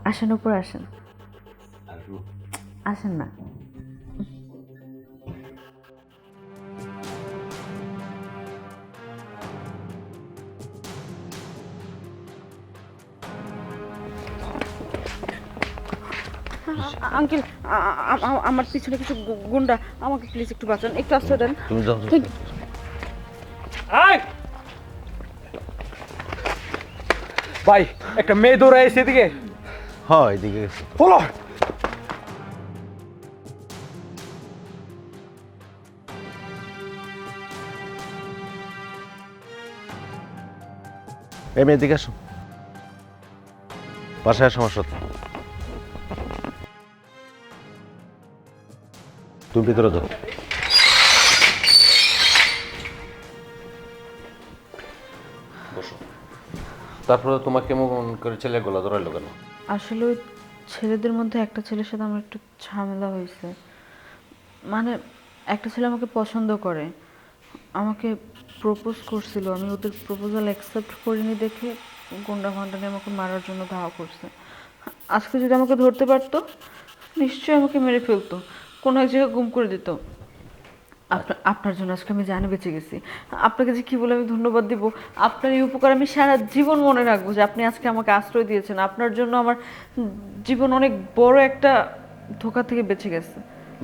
আসেন, উপরে আসেন। আসেন না। আঙ্কেল, আমার পিছনে কিছু গুন্ডা, আমাকে প্লিজ একটু বাঁচান, একটু আশ্রয় দেন। তুমি যাও ভাই, একটা মেয়ে দৌড়ে এসে এদিকে। হ্যাঁ এদিকে গেছে তো। বলো। এই মেয়ে এদিকে আসো, বাসায় সমস্যা তো। তুমি ভিতরে যাও। বসো। তারপরে তোমাকে কেমন করে ছেলে গলা ধরাইলো কেন? আসলে ওই ছেলেদের মধ্যে একটা ছেলের সাথে আমার একটু ঝামেলা হয়েছে। মানে একটা ছেলে আমাকে পছন্দ করে, আমাকে প্রপোজ করছিল। আমি ওদের প্রপোজাল অ্যাকসেপ্ট করিনি দেখে গুন্ডা ফান্ডা নিয়ে আমাকে মারার জন্য ধাওয়া করছে। আজকে যদি আমাকে ধরতে পারতো নিশ্চয়ই আমাকে মেরে ফেলতো, কোনো এক জায়গায় গুম করে দিত। আপনার জন্য আজকে আমি জানে বেঁচে গেছি। আপনাকে যে কী বলে আমি ধন্যবাদ দিব। আপনার এই উপকার আমি সারা জীবন মনে রাখবো, যে আপনি আজকে আমাকে আশ্রয় দিয়েছেন। আপনার জন্য আমার জীবন অনেক বড় একটা ধোঁকা থেকে বেঁচে গেছে।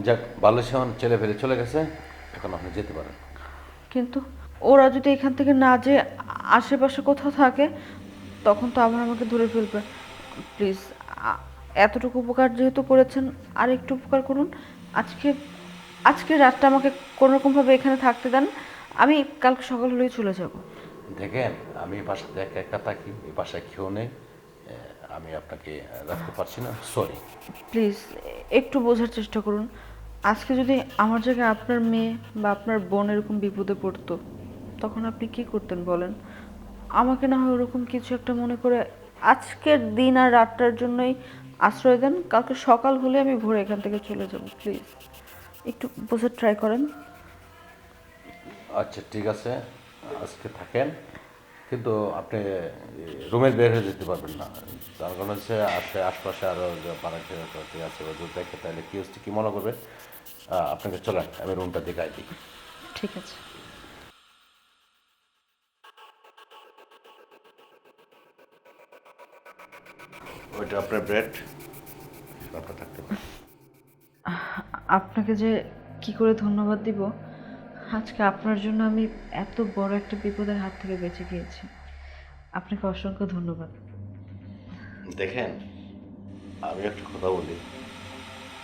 যাক, ভালো ছেলে ফেলে চলে গেছে, এখন আপনি যেতে পারেন। কিন্তু ওরা যদি এখান থেকে না যেয়ে আশেপাশে কোথাও থাকে, তখন তো আবার আমাকে ধরে ফেলবে। প্লিজ, এতটুকু উপকার যেহেতু করেছেন, আর একটু উপকার করুন। আজকে আজকে রাতটা আমাকে কোনোরকমভাবে এখানে থাকতে দেন। আমি কালকে সকাল হলেই চলে যাব। দেখেন, আমি এই বাসাতে একা একা থাকি, এই বাসায় কেউ নেই, আমি আপনাকে রাখতে পারছি না, সরি। প্লিজ একটু বোঝার চেষ্টা করুন। আজকে যদি আমার জায়গায় আপনার মেয়ে বা আপনার বোন এরকম বিপদে পড়তো, তখন আপনি কি করতেন বলেন? আমাকে না হয় ওরকম কিছু একটা মনে করে আজকের দিন আর রাতটার জন্যই আশ্রয় দেন। কালকে সকাল হলে আমি ভোরে এখান থেকে চলে যাব। প্লিজ একটু বোঝার ট্রাই করেন। আচ্ছা ঠিক আছে, আজকে থাকেন, কিন্তু আপনি রুমের বের হয়ে যেতে পারবেন না। তার কারণ হচ্ছে আশপাশে আরও পাড়া ঠিক আছে, যদি দেখে তাহলে কি হচ্ছে কী মনে করবে। আপনাকে চলেন, আমি রুমটা দেখাই দিই। ঠিক আছে। ওইটা আপনার ব্রেড, আপনার থাকতে পারে। আপনাকে যে কি করে ধন্যবাদ দিব, আজকে আপনার জন্য আমি এত বড় একটা বিপদের হাত থেকে বেঁচে গিয়েছি। আপনাকে অসংখ্য ধন্যবাদ। দেখেন, আমি একটা কথা বলি,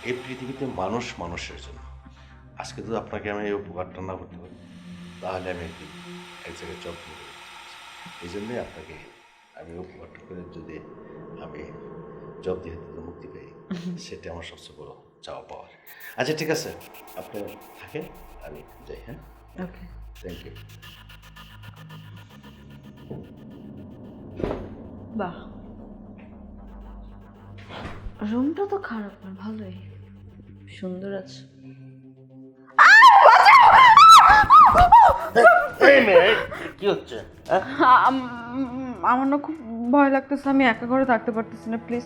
এই পৃথিবীতে মানুষ মানুষের জন্য। আজকে যদি আপনাকে আমি এই উপকারটা না করতে পারি, তাহলে আমি একদিন এক জায়গায় জব করে এই জন্যই আপনাকে আমি উপকারটা করে যদি আমি জব দিয়ে দিতে মুক্তি পাই, সেটা আমার সবচেয়ে বড় চাওয়া পাওয়ার। আচ্ছা ঠিক আছে, আপনি থাকেন, আমি যাই। হ্যাঁ, ওকে। Thank you. বাহ, রুমটা তো খারাপ না, ভালোই, সুন্দর আছে। কি হচ্ছে? আমার না খুব ভয় লাগতেছে, আমি একা ঘরে থাকতে পারতেছি না। প্লিজ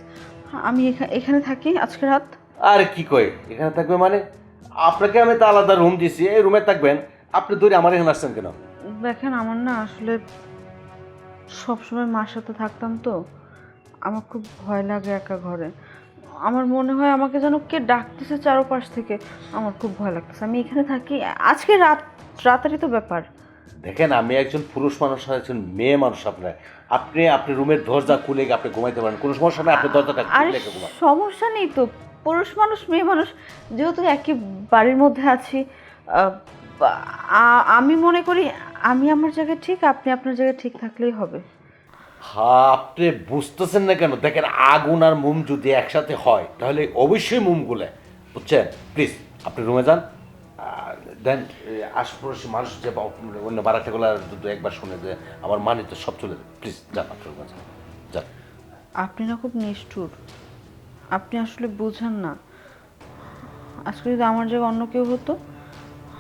আমি এখানে থাকি আজকে রাত। আরে কি কই, এখানে থাকবে মানে? আপনাকে আমি তো আলাদা রুম দিছি, এই রুমে থাকবেন। আপনি দূরে আমার এখানে আসছেন কেন? দেখেন, আমার না আসলে সবসময় মার সাথে থাকতাম তো, আমার খুব ভয় লাগে একা ঘরে। আমার মনে হয় আমাকে যেন কে ডাকতেছে চারপাশ থেকে। আমার খুব ভয় লাগতেছে, আমি এখানে থাকি আজকে রাতারই তো ব্যাপার। দেখেন, আমি একজন পুরুষ মানুষ আর একজন মেয়ে মানুষ। আপনি আপনি রুমের দরজা খুলে আপনি ঘুমাইতে পারেন, কোনো সমস্যা নেই। আপনি দরজাটা আর খুলে ঘুমান। সমস্যা নেই তো, পুরুষ মানুষ মেয়ে মানুষ যেহেতু একই বাড়ির মধ্যে আছি, আমি মনে করি আমি আমার জায়গায় ঠিক, আপনি আপনার জায়গায় ঠিক থাকলেই হবে। হ্যাঁ, আপনি বুঝতেছেন না কেন? দেখেন, আগুন আর মোম যদি একসাথে হয় তাহলে অবশ্যই মোম গুলে, বুঝছেন? প্লিজ আপনি রুমে যান। দেন আশপাশে মানুষ যে অন্য বারাটাগুলো যদি একবার শুনে যে আমার মানে তো সব চলে যায়। প্লিজ যান, আপনার রুমে যান, যান। আপনি না খুব নিষ্ঠুর, আপনি আসলে বোঝেন না। আজকে যদি আমার জায়গায় অন্য কেউ হতো,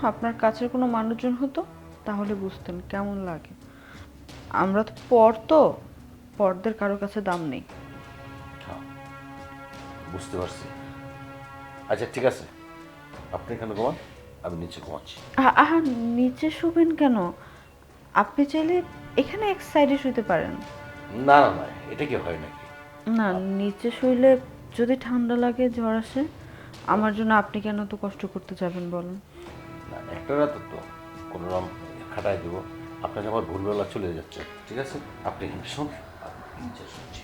আপনার কাছের কোনো মানুষজন হতো, তাহলে বুঝতেন কেমন লাগে। আমরা তো পরদের কারো কাছে দাম নেই। হ্যাঁ, বুঝতে পারছি। আচ্ছা ঠিক আছে, আপনি এখানে ঘুমান, আমি নিচে ঘুমাচ্ছি। আহা, নিচে শুবেন কেন? আপনি চাইলে এখানে এক সাইডে শুতে পারেন। না না না, এটা কি হয় নাকি? না, নিচে শুইলে যদি ঠান্ডা লাগে, জ্বর আসে, আমার জন্য আপনি কেন তো কষ্ট করতে যাবেন বলেন? না, একটা রাত তো কোনো রকম খাটাই দেবো, আপনাকে আবার ভুলবেলা চলে যাচ্ছে। ঠিক আছে, আপনি এখানে শুন, আমি নিচে শুনছি।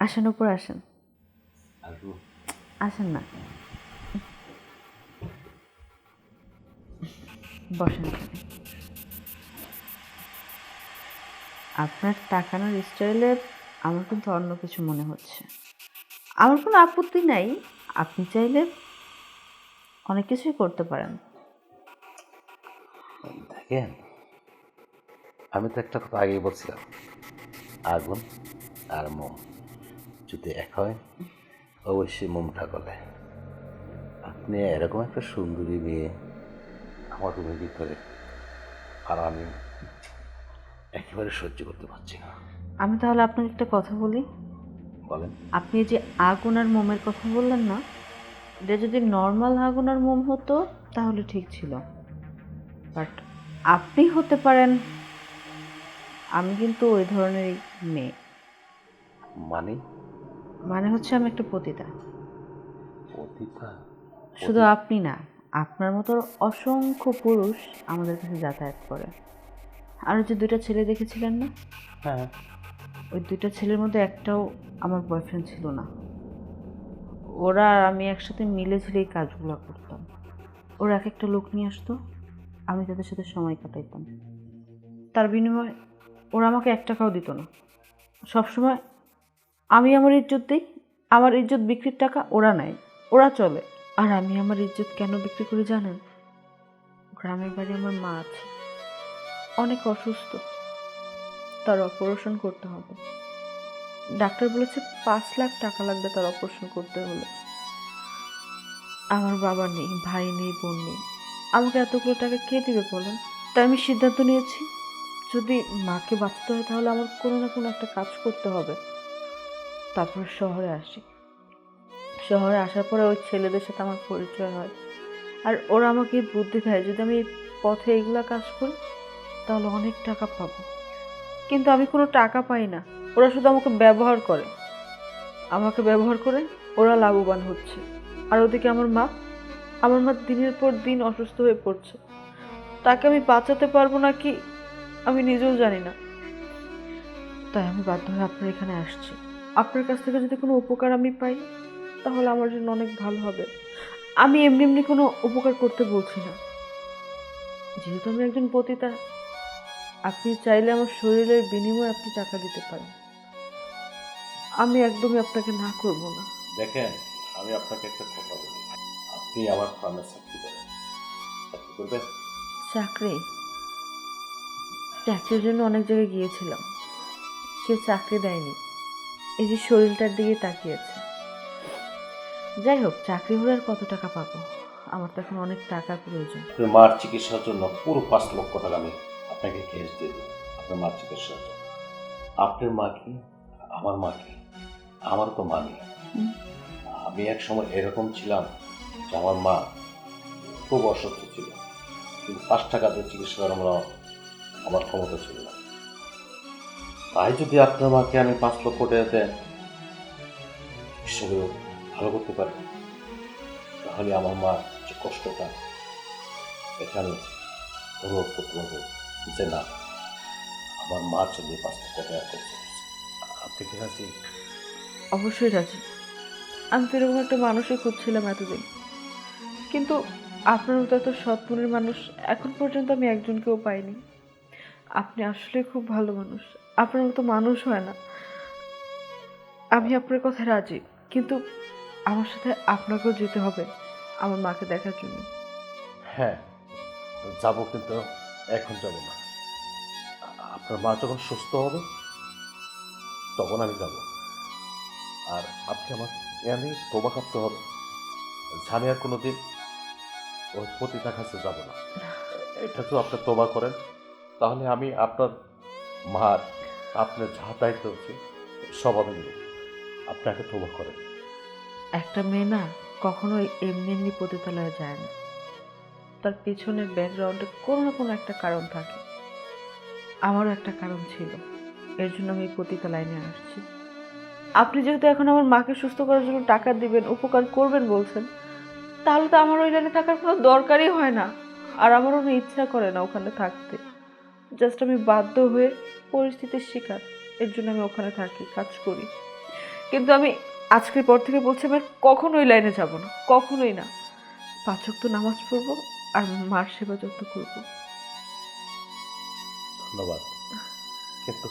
আসেন, উপর আসেন। আর আসেন না, বসেন এখানে। আপনার তাকানোর স্টাইলে আমার কিন্তু অন্য কিছু মনে হচ্ছে। আমার কোনো আপত্তি নাই, আপনি চাইলে অনেক কিছুই করতে পারেন। দেখেন, আমি তো একটা কথা আগেই বলছিলাম, আগুন আর মোম যদি এক হয়, অবশ্যই মোমটা গলে। আপনি এরকম একটা সুন্দরী মেয়ে আমার রুমের ভিতরে, আর আমি একেবারে সহ্য করতে পারছি না। আমি তাহলে আপনাকে একটা কথা বলি। বলেন। আপনি যে আগুন আর মোমের কথা বললেন না, এটা যদি নর্মাল আগুন আর মোম হতো তাহলে ঠিক ছিল, বাট আপনি হতে পারেন, আমি কিন্তু ওই ধরনেরই মেয়ে। মানে? মানে হচ্ছে আমি একটা পতিতা। পতিতা? শুধু আপনি না, আপনার মতো অসংখ্য পুরুষ আমাদের কাছে যাতায়াত করে। আরও যে দুইটা ছেলে দেখেছিলেন না, হ্যাঁ। ওই দুইটা ছেলের মধ্যে একটাও আমার বয়ফ্রেন্ড ছিল না। ওরা আর আমি একসাথে মিলে ঝিলে এই কাজগুলো করতাম। ওরা এক একটা লোক নিয়ে আসতো, আমি তাদের সাথে সময় কাটাইতাম। তার বিনিময়ে ওরা আমাকে 1 টাকাও দিত না। সবসময় আমি আমার ইজ্জত দিই, আমার ইজ্জত বিক্রির টাকা ওরা নেয়, ওরা চলে। আর আমি আমার ইজ্জত কেন বিক্রি করি জানেন? গ্রামের বাড়ি আমার মা আছে, অনেক অসুস্থ, তার অপারেশন করতে হবে। ডাক্তার বলেছে 5 লাখ টাকা লাগবে তার অপারেশন করতে হলে। আমার বাবা নেই, ভাই নেই, বোন নেই, আমাকে এতগুলো টাকা কে দিবে বলেন? তাই আমি সিদ্ধান্ত নিয়েছি, যদি মাকে বাঁচতে হয় তাহলে আমার কোনো না কোনো একটা কাজ করতে হবে। তারপর শহরে আসি। শহরে আসার পরে ওই ছেলেদের সাথে আমার পরিচয় হয়, আর ওরা আমাকে বুদ্ধি দেয় যদি আমি এই পথে এগুলা কাজ করি তাহলে অনেক টাকা পাবো। কিন্তু আমি কোনো টাকা পাই না, ওরা শুধু আমাকে ব্যবহার করে। আমাকে ব্যবহার করে ওরা লাভবান হচ্ছে। আর ওদিকে আমার মা দিনের পর দিন অসুস্থ হয়ে পড়ছে। তাকে আমি বাঁচাতে পারবো না কি আমি নিজেও জানি না। তাই আমি বাধ্য হয়ে আপনার এখানে আসছি। আপনার কাছ থেকে যদি কোনো উপকার আমি পাই তাহলে আমার জন্য অনেক ভালো হবে। আমি এমনি এমনি কোনো উপকার করতে বলছি না। যেহেতু আমি একজন পতিতা, আপনি চাইলে আমার শরীরের বিনিময়ে আপনি টাকা দিতে পারেন। আমি একদমই আপনাকে না করব না। দেখেন, আমি আপনাকে একটা কথা বলি, আপনি আমার ফার্মে চাকরি করেন, চাকরি করবেন? চাকরি? চাকরির জন্য অনেক জায়গায় গিয়েছিলাম, কেউ চাকরি দেয়নি। এই যে শরীরটার দিকে তাকিয়েছে। যাই হোক, চাকরি হলে আর কত টাকা পাবো? আমার তো এখন অনেক টাকার প্রয়োজন। আপনার মার চিকিৎসার জন্য পুরো 5 লক্ষ টাকা আমি আপনাকে ক্যাশ দিয়ে দেবো, আপনার মার চিকিৎসার জন্য। আপনার মা কি, আমার মা কি? আমার তো মা নেই। আমি এক সময় এরকম ছিলাম যে আমার মা খুব অসুস্থ ছিল, কিন্তু 5 টাকা দিয়ে চিকিৎসা করানো আমার ক্ষমতা ছিল না। তাই যদি আপনার মাকে আমি 5 লক্ষ টাকা দেন, চিকিৎসা করে ভালো করতে পারি, তাহলে আমার মা যে কষ্টটা, এটা আমি অনুভব করতে পারবো যে না, আমার মার জন্য 5 লক্ষ টাকা খরচ করছে। আপনি কি রাজি? অবশ্যই রাজি। আমি তো এরকম একটা মানুষই খুঁজছিলাম এতদিন, কিন্তু আপনার মতো এত সৎ মনের মানুষ এখন পর্যন্ত আমি একজনকেও পাইনি। আপনি আসলে খুব ভালো মানুষ, আপনার মতো মানুষ হয় না। আমি আপনার কথা রাজি, কিন্তু আমার সাথে আপনাকেও যেতে হবে আমার মাকে দেখার জন্য। হ্যাঁ, যাবো, কিন্তু এখন যাব না। আপনার মা যখন সুস্থ হবে তখন আমি যাব। আর আপনি আমার আমি তোবা কাটতে হবে যে আমি আর কোনোদিন ওই পতিতার কাছে যাব না। এটা তো আপনি তোবা করেন, তাহলে আমি আপনার মার আপনার যা দায়িত্ব হচ্ছে সব আমি নেব। আপনাকে তোবা করেন। একটা মেয়ে না কখনোই এমনি এমনি পতিতালয়ে যায় না, তার পেছনের ব্যাকগ্রাউন্ডে কোনো না কোনো একটা কারণ থাকে। আমারও একটা কারণ ছিল, এর জন্য আমি এই পতিতা লাইনে আসছি। আপনি যেহেতু এখন আমার মাকে সুস্থ করার জন্য টাকা দিবেন, উপকার করবেন বলছেন, তাহলে তো আমার ওই লাইনে থাকার কোনো দরকারই হয় না। আর আমারও না ইচ্ছা করে না ওখানে থাকতে। জাস্ট আমি বাধ্য হয়ে পরিস্থিতির শিকার, এর জন্য আমি ওখানে থাকি, কাজ করি। কিন্তু আমি আজকের পর থেকে বলছি আমি আর কখনোই লাইনে যাব না, কখনোই না। 5 ওয়াক্ত নামাজ পড়বো আর মার সেবা যত্ন করবো। ধন্যবাদ, কিন্তু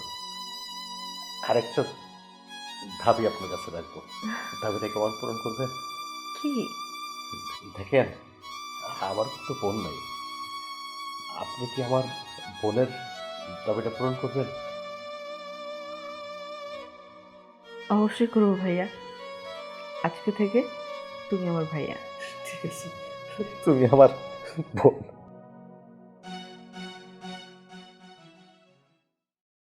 আরেকটা দাবি আপনার কাছে রাখবো। দাবিটা কেমন পূরণ করবেন? কি? দেখেন, আমার কিন্তু বোন নাই। আপনি কি আমার বোনের দাবিটা পূরণ করবেন? অবশ্যই করবো ভাইয়া, আজকে থেকে তুমি আমার ভাইয়া। ঠিক আছে, তুমি আমার বোন।